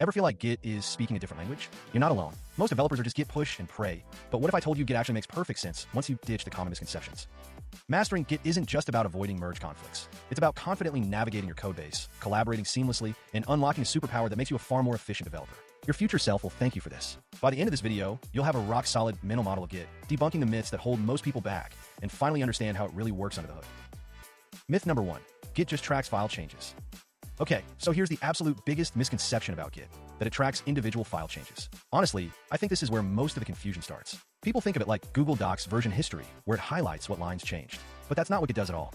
Ever feel like Git is speaking a different language? You're not alone. Most developers are just Git push and pray. But what if I told you Git actually makes perfect sense once you ditch the common misconceptions? Mastering Git isn't just about avoiding merge conflicts. It's about confidently navigating your codebase, collaborating seamlessly, and unlocking a superpower that makes you a far more efficient developer. Your future self will thank you for this. By the end of this video, you'll have a rock-solid mental model of Git, debunking the myths that hold most people back, and finally understand how it really works under the hood. Myth number 1. Git just tracks file changes. Okay, so here's the absolute biggest misconception about Git, that it tracks individual file changes. Honestly, I think this is where most of the confusion starts. People think of it like Google Docs version history, where it highlights what lines changed. But that's not what Git does at all.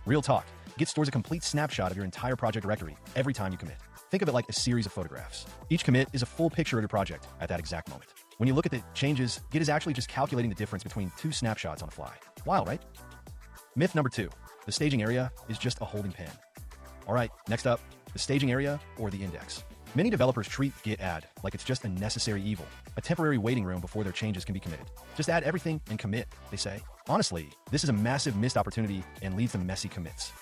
Real talk, Git stores a complete snapshot of your entire project directory every time you commit. Think of it like a series of photographs. Each commit is a full picture of your project at that exact moment. When you look at the changes, Git is actually just calculating the difference between two snapshots on the fly. Wild, right? Myth number 2. The staging area is just a holding pen. All right, next up, the staging area or the index. Many developers treat Git add like it's just a necessary evil, a temporary waiting room before their changes can be committed. Just add everything and commit, they say. Honestly, this is a massive missed opportunity and leads to messy commits.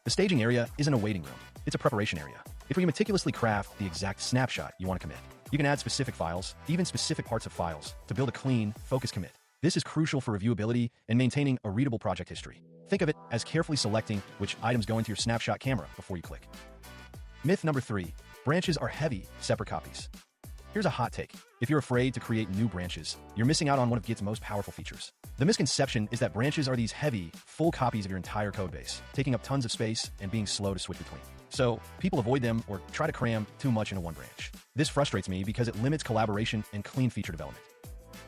The staging area isn't a waiting room, it's a preparation area. It's where you meticulously craft the exact snapshot you want to commit. You can add specific files, even specific parts of files, to build a clean, focused commit. This is crucial for reviewability and maintaining a readable project history. Think of it as carefully selecting which items go into your snapshot camera before you click. Myth number 3. Branches are heavy, separate copies. Here's a hot take. If you're afraid to create new branches, you're missing out on one of Git's most powerful features. The misconception is that branches are these heavy, full copies of your entire codebase, taking up tons of space and being slow to switch between. So, people avoid them or try to cram too much into one branch. This frustrates me because it limits collaboration and clean feature development.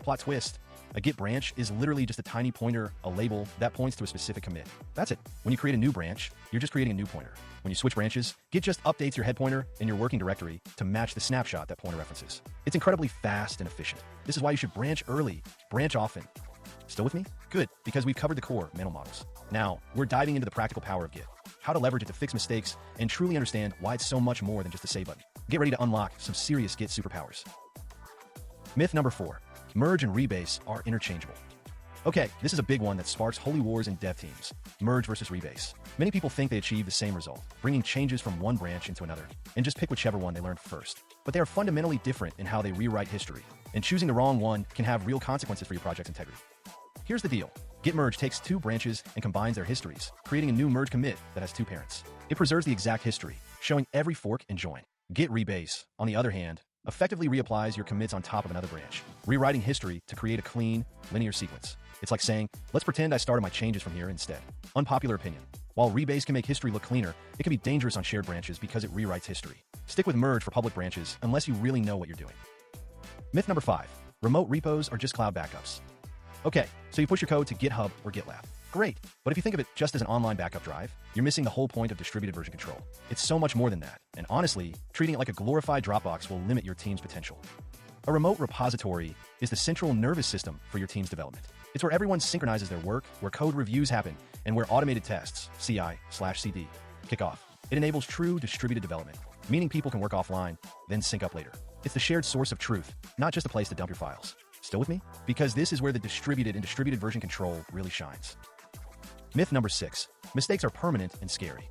Plot twist. A Git branch is literally just a tiny pointer, a label, that points to a specific commit. That's it. When you create a new branch, you're just creating a new pointer. When you switch branches, Git just updates your head pointer in your working directory to match the snapshot that pointer references. It's incredibly fast and efficient. This is why you should branch early, branch often. Still with me? Good, because we've covered the core mental models. Now, we're diving into the practical power of Git, how to leverage it to fix mistakes, and truly understand why it's so much more than just a save button. Get ready to unlock some serious Git superpowers. Myth number 4. Merge and rebase are interchangeable. Okay, this is a big one that sparks holy wars in dev teams. Merge versus rebase. Many people think they achieve the same result, bringing changes from one branch into another, and just pick whichever one they learned first. But they are fundamentally different in how they rewrite history, and choosing the wrong one can have real consequences for your project's integrity. Here's the deal. Git merge takes two branches and combines their histories, creating a new merge commit that has two parents. It preserves the exact history, showing every fork and join. Git rebase, on the other hand, effectively reapplies your commits on top of another branch, rewriting history to create a clean, linear sequence. It's like saying, let's pretend I started my changes from here instead. Unpopular opinion. While rebase can make history look cleaner, it can be dangerous on shared branches because it rewrites history. Stick with merge for public branches unless you really know what you're doing. Myth number 5. Remote repos are just cloud backups. Okay, so you push your code to GitHub or GitLab. Great, but if you think of it just as an online backup drive, you're missing the whole point of distributed version control. It's so much more than that, and honestly, treating it like a glorified Dropbox will limit your team's potential. A remote repository is the central nervous system for your team's development. It's where everyone synchronizes their work, where code reviews happen, and where automated tests, CI/CD, kick off. It enables true distributed development, meaning people can work offline, then sync up later. It's the shared source of truth, not just a place to dump your files. Still with me? Because this is where the distributed and distributed version control really shines. Myth number 6. Mistakes are permanent and scary.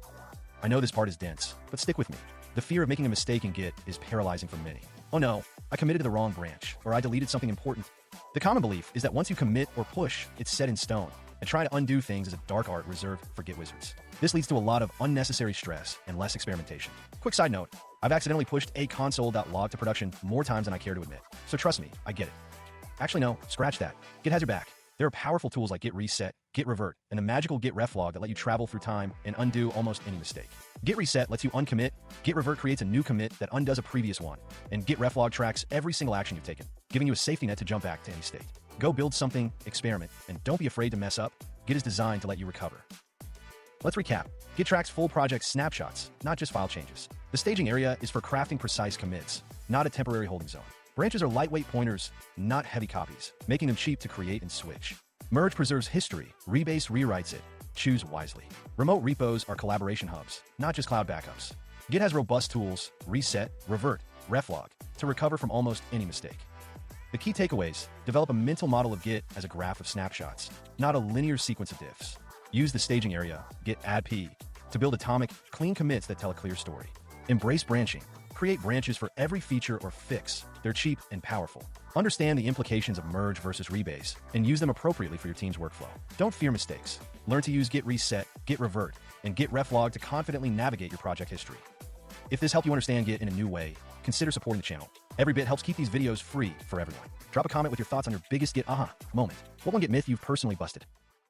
I know this part is dense, but stick with me. The fear of making a mistake in Git is paralyzing for many. Oh no, I committed to the wrong branch, or I deleted something important. The common belief is that once you commit or push, it's set in stone, and trying to undo things is a dark art reserved for Git wizards. This leads to a lot of unnecessary stress and less experimentation. Quick side note, I've accidentally pushed a console.log to production more times than I care to admit, so trust me, I get it. Actually no, scratch that. Git has your back. There are powerful tools like Git reset, Git revert, and the magical Git reflog that let you travel through time and undo almost any mistake. Git reset lets you uncommit, Git revert creates a new commit that undoes a previous one, and Git reflog tracks every single action you've taken, giving you a safety net to jump back to any state. Go build something, experiment, and don't be afraid to mess up. Git is designed to let you recover. Let's recap. Git tracks full project snapshots, not just file changes. The staging area is for crafting precise commits, not a temporary holding zone. Branches are lightweight pointers, not heavy copies, making them cheap to create and switch. Merge preserves history, rebase rewrites it. Choose wisely. Remote repos are collaboration hubs, not just cloud backups. Git has robust tools, reset, revert, reflog, to recover from almost any mistake. The key takeaways: develop a mental model of Git as a graph of snapshots, not a linear sequence of diffs. Use the staging area, Git add P, to build atomic, clean commits that tell a clear story. Embrace branching. create branches for every feature or fix. They're cheap and powerful. Understand the implications of merge versus rebase and use them appropriately for your team's workflow. Don't fear mistakes. Learn to use git reset, git revert, and git reflog to confidently navigate your project history. If this helped you understand Git in a new way, consider supporting the channel. Every bit helps keep these videos free for everyone. Drop a comment with your thoughts on your biggest Git aha moment. What one Git myth you've personally busted?